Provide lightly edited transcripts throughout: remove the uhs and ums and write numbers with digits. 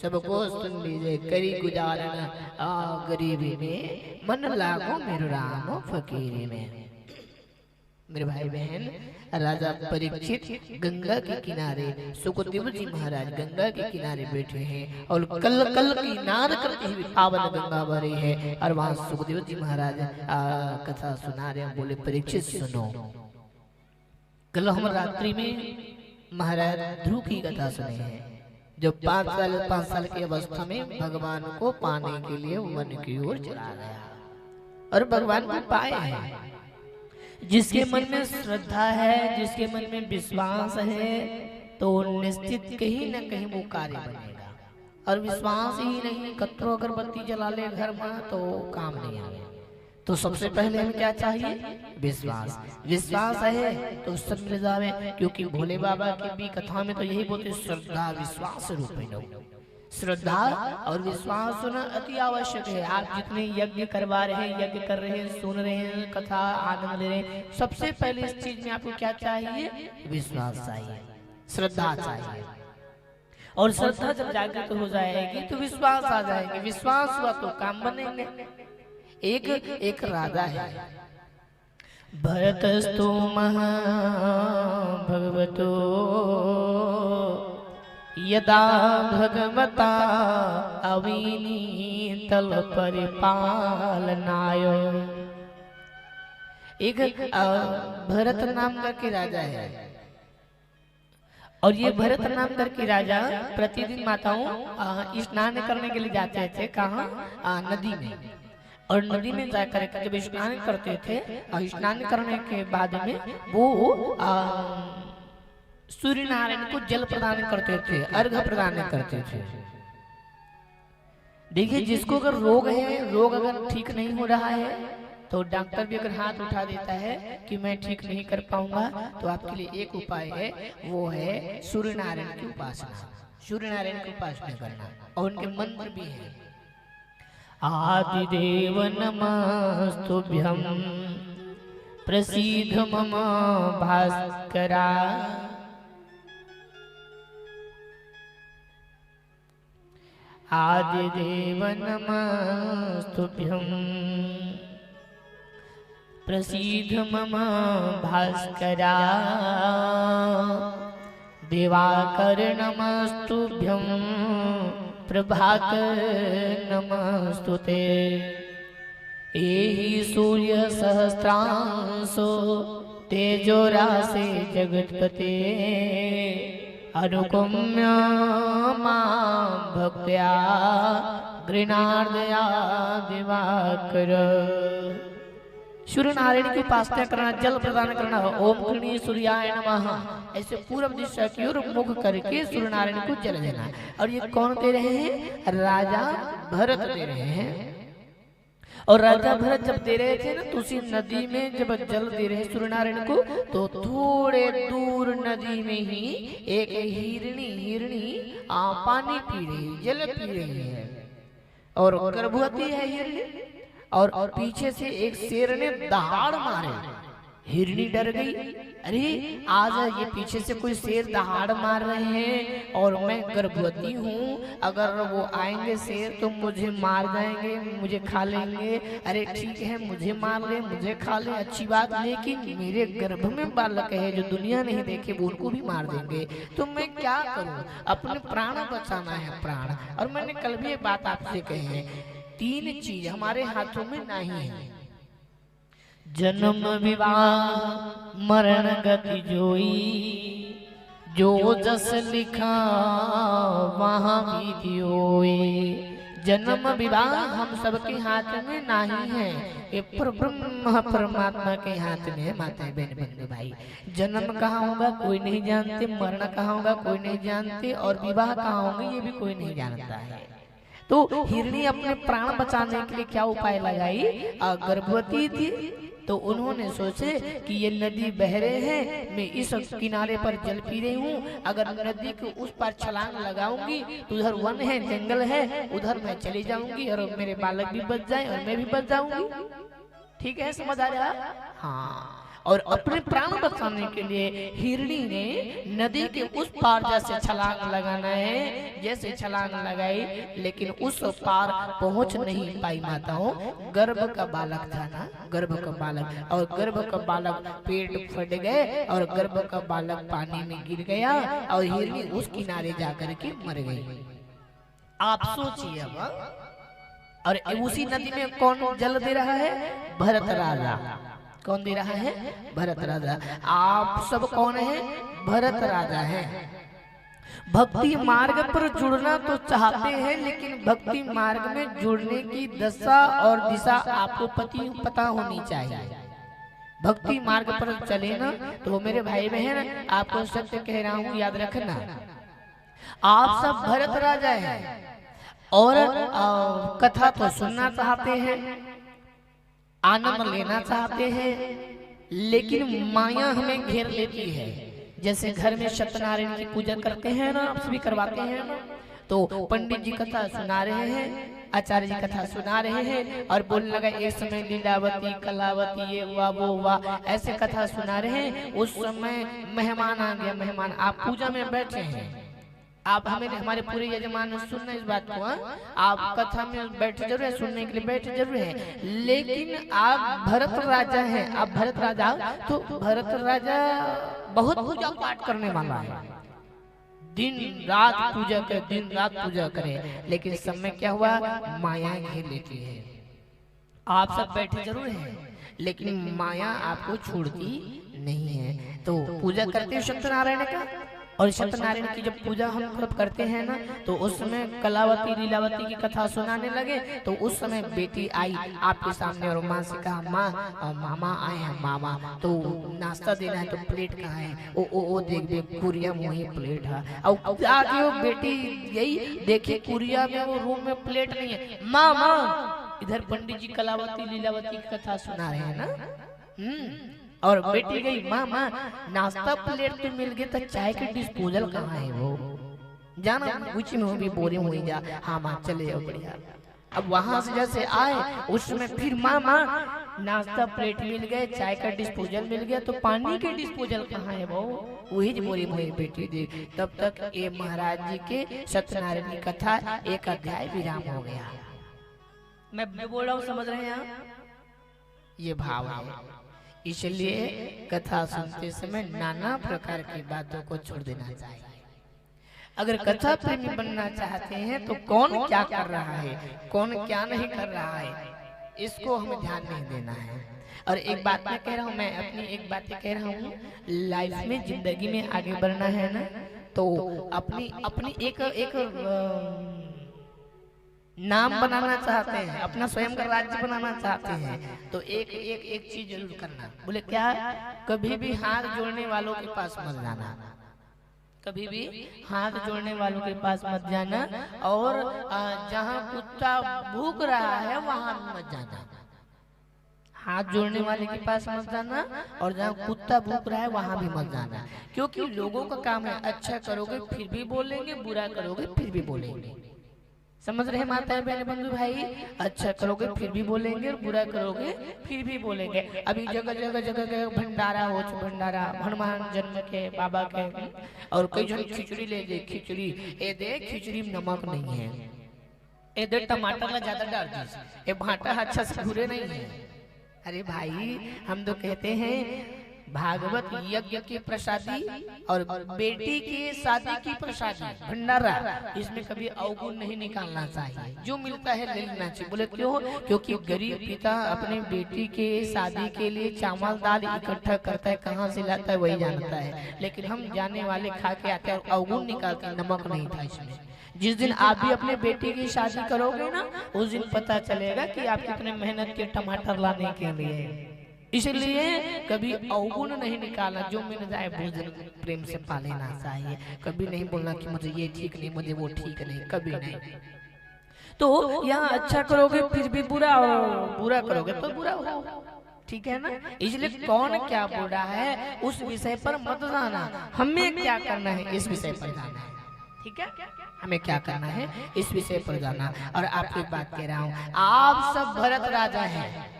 सबको सुन लीजिए। करी गुजारन गरीबी में, मन लागो मेरो राम फकीरी में। मेरे भाई बहन, राजा परीक्षित गंगा के किनारे, सुखदेव जी महाराज गंगा के किनारे बैठे हैं और कल कल की नाद करते हुए पावन गंगा बह रही है। और वहां सुखदेव जी महाराज कथा सुना रहे हैं। बोले परीक्षित सुनो, कल हम रात्रि में महाराज ध्रुव की कथा सुने हैं, जो 5 साल की अवस्था में भगवान को पाने के लिए वन की ओर चला गया और भगवान को पाए हैं। जिसके मन में श्रद्धा है, जिसके मन में विश्वास है, तो निश्चित कहीं न कहीं वो कार्य बनेगा। और विश्वास ही नहीं, कतरो अगरबत्ती जला ले घर में तो काम नहीं आएगा। तो सबसे पहले हमें क्या चाहिए? विश्वास। विश्वास है तो सब मिल जावे। क्योंकि भोले बाबा की भी कथा में तो यही बोलते, श्रद्धा विश्वास रूपिणो। श्रद्धा और विश्वास होना अति आवश्यक है। आप जितने यज्ञ करवा रहे हैं, यज्ञ कर रहे हैं, सुन रहे हैं, कथा आनंद ले रहे हैं, सबसे पहले इस चीज में आपको क्या चाहिए? विश्वास चाहिए, श्रद्धा चाहिए। और श्रद्धा जब जागृत हो जाएगी तो विश्वास आ जाएगी। विश्वास हुआ तो काम बनेंगे। एक राजा है, भरतस्तु महा भगवतो यदा भगवता अवीनी तल परिपालनाय। एक भरत नाम का के राजा है, और ये भरत नाम का के राजा प्रतिदिन माताओं स्नान करने के लिए जाते थे। कहाँ? नदी में। और नदी में जाकर जब स्नान करते थे, स्नान करने के बाद में वो सूर्य नारायण को जल प्रदान करते थे, अर्घ प्रदान करते थे। देखिए, जिसको अगर रोग है, रोग अगर ठीक नहीं हो रहा है, तो डॉक्टर भी अगर हाथ उठा देता है कि मैं ठीक नहीं कर पाऊंगा, तो आपके लिए एक उपाय है, वो है सूर्य नारायण की उपासना। सूर्य नारायण की उपासना करना, और उनके मंत्र भी है। आदिदेव नमस्तुभ्यं प्रसीद मम भास्करा। आदिदेव नमस्तुभ्यं प्रसीद मम भास्करा। दिवाकर नमस्तुभ्यं प्रभाकर नमस्तुते। एहि सूर्य सहस्रांशो तेजो राशि जगत्पते। अनुकुम्य मां भक्त्या गृणार्दया दिवाकर। सूर्य नारायण की उपासना करना, जल प्रदान करना। ओम गृणी सूर्याय नमः, ऐसे पूर्व दिशा की ओर मुख करके सूर्य नारायण को जल देना। और ये कौन दे रहे हैं? राजा भरत दे रहे हैं। और राजा भरत जब दे रहे थे ना, तो उसी नदी में जब जल दे रहे सूर्य नारायण को, तो थोड़े दूर नदी में ही एक हिरणी पानी पी रही, जल पी रही है, और गर्भवती है हिरणी। और पीछे से एक शेर ने दहाड़ मारे, हिरणी डर गई। अरे आज ये पीछे से कोई शेर दहाड़ मार रहे हैं और मैं गर्भवती हूँ, अगर वो आएंगे शेर तो मुझे मार जाएंगे, मुझे खा लेंगे। अरे ठीक है, मुझे मार ले, मुझे खा ले, अच्छी बात, लेकिन मेरे गर्भ में बालक है जो दुनिया नहीं देखे, वो उनको भी मार देंगे, तो मैं क्या करूँ? अपने प्राण बचाना है, प्राण। और मैंने कल भी एक बात आपसे कही है, 3 चीज हमारे हाथों में नहीं है। जन्म विवाह मरण गति जोई, जो जस लिखा वहाँ विधि होए। जन्म विवाह हम सबके हाथ में नहीं है, ये ब्रह्म परमात्मा के हाथ में है। माता बहन बंधु भाई, जन्म कहाँ होगा कोई नहीं जानते, मरण कहाँ होगा कोई नहीं जानते, और विवाह कहाँ होंगे ये भी कोई नहीं जानता है। तो हिरणी अपने प्राण बचाने के लिए क्या उपाय लगाई? गर्भवती थी, तो उन्होंने सोचे कि ये नदी बह रहे हैं, मैं इस किनारे पर जल पी रही हूँ, अगर नदी के उस पर छलांग लगाऊंगी तो उधर वन है, जंगल है, उधर मैं चली जाऊंगी और मेरे बालक भी बच जाए और मैं भी बच जाऊंगी। ठीक है, समझ आ रहा? हाँ। और अपने प्राण बचाने के लिए हिरणी ने नदी के उस पार जैसे छलांग लगाना है, जैसे छलांग लगाई, लेकिन उस पार पहुंच नहीं पाई माताओं। गर्भ का बालक था ना, गर्भ का बालक, और गर्भ का बालक पेट फट गए और गर्भ का बालक पानी में गिर गया और हिरणी उस किनारे जाकर के मर गई। आप सोचिए अब, और उसी नदी में कौन जल दे रहा है? भरत राजा। कौन दे रहा है? भरत राजा। आप सब कौन है? भरत राजा है। भक्ति मार्ग पर जुड़ना तो चाहते हैं, लेकिन भक्ति मार्ग में जुड़ने की दशा और दिशा आपको पता होनी चाहिए। भक्ति मार्ग पर चले ना तो मेरे भाई बहन, आपको सत्य कह रहा हूँ, याद रखना। आप सब भरत राजा हैं और कथा तो सुनना चाहते हैं, आनंद लेना चाहते हैं, लेकिन माया हमें घेर लेती है। जैसे घर में सत्यनारायण की पूजा करते हैं ना, आप सभी करवाते हैं ना, तो पंडित जी कथा सुना रहे हैं, आचार्य जी कथा सुना रहे हैं और बोलने लगा एक समय लीलावती कलावती ये हुआ वो हुआ, ऐसे कथा सुना रहे हैं। उस समय मेहमान आ गया। मेहमान, आप पूजा में बैठे हैं, आप हमारे पूरे यजमान सुनना इस बात को, आप कथा में बैठे जरूर है, सुनने के लिए बैठे जरूर है, लेकिन आप भरत राजा हैं। आप भरत राजा, तो भरत राजा बहुत पूजा पाठ करने वाला है, दिन रात पूजा करे, दिन रात पूजा करे, लेकिन समय क्या हुआ? माया घेर लेती है। आप सब बैठे जरूर हैं, लेकिन माया आपको छोड़ती नहीं है। तो पूजा करते हैं सत्यनारायण का, और सत्यनारायण की जब पूजा हम करते हैं ना, तो उस समय कलावती लीलावती की कथा सुनाने लगे। तो उस समय बेटी आई आपके सामने और माँ से कहा, माँ मामा आए हैं, मामा तो नाश्ता देना है, तो प्लेट कहाँ है? ओ देख देख कुरिया मुँह प्लेट है। और आगे वो बेटी यही देखे कुरिया में, वो रूम में प्लेट नहीं है। मामा, इधर पंडित जी कलावती लीलावती की कथा सुना रहे हैं ना, और बेटी गई, मामा नाश्ता प्लेट तो मिल गई, तो चाय के डिस्पोजल कहाँ है? वो जाना उसी में भी बोरे हुई जा। हाँ माँ चले जाओ, बढ़िया। अब वहां से जैसे आए उस समय फिर मामा नाश्ता प्लेट मिल गए, चाय का डिस्पोजल मिल गया, तो पानी के डिस्पोजल कहाँ है? वो वही बोरी मोरी बेटी दे। तब तक ये महाराज जी के सत्यनारायण की कथा एक अध्याय विराम हो गया। मैं बोल रहा हूँ, समझ रहे हैं आप? ये भाव है। इसलिए कथा सुनते समय नाना प्रकार की बातों को छोड़ देना चाहिए। अगर कथा प्रेमी बनना चाहते हैं तो कौन क्या कर रहा है, कौन क्या नहीं कर रहा है, इसको हमें ध्यान नहीं देना है। और एक बात मैं कह रहा हूँ, मैं अपनी एक बात कह रहा हूँ, लाइफ में जिंदगी में आगे बढ़ना है ना, तो अपनी एक नाम बनाना चाहते हैं, अपना स्वयं का राज्य बनाना चाहते हैं, तो एक चीज जरूर करना। बोले क्या? कभी भी हाथ जोड़ने वालों के पास मत जाना, कभी भी हाथ जोड़ने वालों के पास मत जाना, और जहाँ कुत्ता भूख रहा है वहां मत जाना। हाथ जोड़ने वाले के पास मत जाना, और जहाँ कुत्ता भूख रहा है वहां भी मत जाना, क्योंकि लोगों का काम है, अच्छा करोगे फिर भी बोलेंगे, बुरा करोगे फिर भी बोलेंगे। समझ रहे माता बहन बंधु भाई? अच्छा करोगे फिर भी बोलेंगे, और बुरा करोगे फिर भी बोलेंगे। अभी जगह जगह जगह भंडारा हो, भंडारा हनुमान जन्म के बाबा के, और कई जन खिचड़ी ले दे, खिचड़ी ए दे, खिचड़ी में नमक नहीं है, ए दे टमाटर ला ज्यादा डाल दी, ए भाटा अच्छा से भूरे नहीं है। अरे भाई, हम तो कहते हैं भागवत यज्ञ की प्रसादी और बेटी की शादी की प्रसादी भंडारा, इसमें कभी अवगुण नहीं निकालना चाहिए, जो मिलता है ले लेना चाहिए। बोले क्यों? क्योंकि गरीब पिता अपने बेटी के शादी के लिए चावल दाल इकट्ठा करता है, कहाँ से लाता है वही जानता है, लेकिन हम जाने वाले खा के आते हैं और अवगुण निकालते हैं, नमक नहीं था इसमें। जिस दिन आप भी अपने बेटी की शादी करोगे ना, उस दिन पता चलेगा कि आप कितने मेहनत के टमाटर लाने के लिए। इसलिए कभी अवगुण नहीं निकालना, जो मिल जाए भोजन प्रेम से पा लेना चाहिए। कभी नहीं बोलना कि मुझे ये ठीक नहीं, मुझे वो ठीक नहीं, कभी नहीं। तो यहाँ अच्छा करोगे फिर भी बुरा, और बुरा करोगे तो बुरा हो, ठीक है ना? इसलिए कौन क्या बोल रहा है उस विषय पर मत जाना, हमें क्या करना है इस विषय पर जाना है, ठीक है? हमें क्या करना है इस विषय पर जाना। और आपको एक बात कह रहा हूँ, आप सब भरत राजा हैं,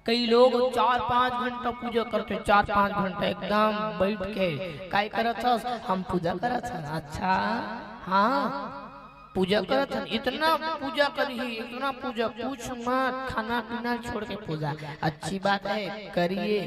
कई लोग 4-5 घंटा पूजा करते, 4-5 घंटा एकदम बैठ के काय करत हस, हम पूजा करत हन। अच्छा हाँ पूजा करत हन, इतना पूजा करी, इतना पूजा पूछ मत, खाना पीना छोड़ के पूजा। अच्छी बात है करिए,